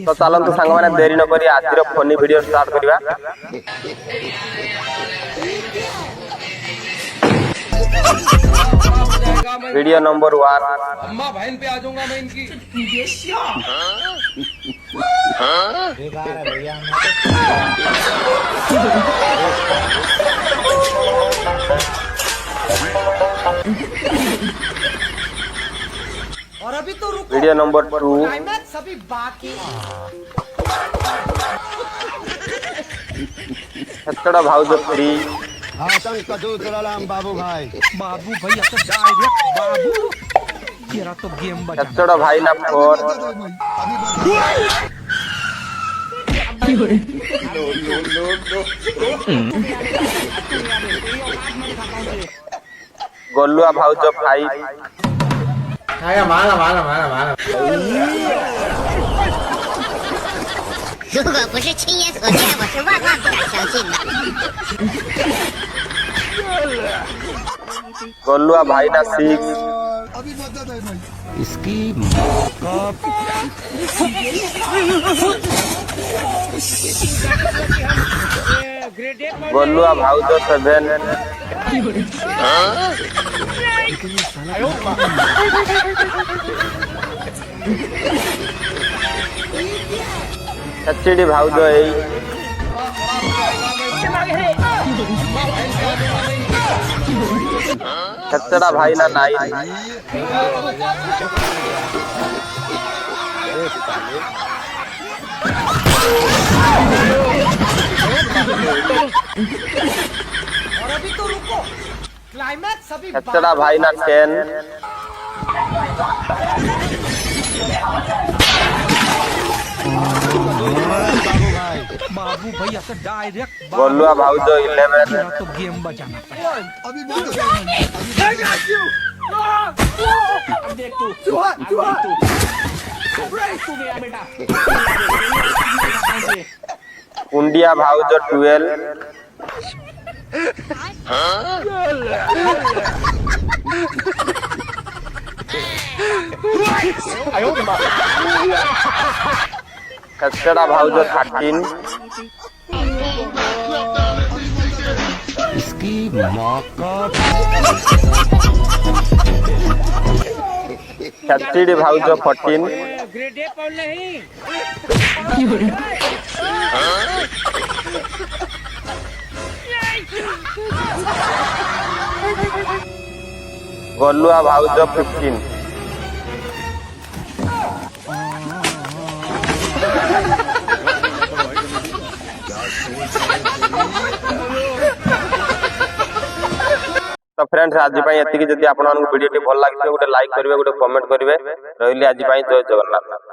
तो चलतु सांग मैंने देरी न करी आज फनी वीडियो स्टार्ट करवा। Video number 1। अम्मा बहन पे आ जाऊंगा मैं इनकी। और अभी तो रुको, वीडियो नंबर 2। क्लाइमैक्स अभी बाकी। छत्तड़ा भाव जो 3। बाबू भाई आता डायरेक्ट बाबू तेरा तो गेम बजा। छत्तड़ा भाई ना 4। गोलुआ भाव जो 5।如果不是亲眼所见，我是万万不敢相信的。 गोलुआ भाई ना 6। इसकी गोलुआ भाव जो 7। छच्चीडी भाव जो 8। छत्तड़ा भाई ना 9। और अभी तो रुको, क्लाइमैक्स अभी छत्तड़ा भाई ना 10। बाबू भाई आता डायरेक्ट गोलुआ भाव जो 11। तेरा तो गेम बजाना पड़ेगा। कुंडिया भाव जो 12। छत्तड़ा भाव जो 13। इसकी मौका छत्तीडी भाव जो 14। ग्रेड ए पढ़ नहीं। गोलुआ भाव जो 15। तो फ्रेंड्स आज एति जदि आपन वीडियो भल लगे गोटे लाइक करेंगे, गोटे कमेंट करेंगे। रही आज जय जगन्नाथ।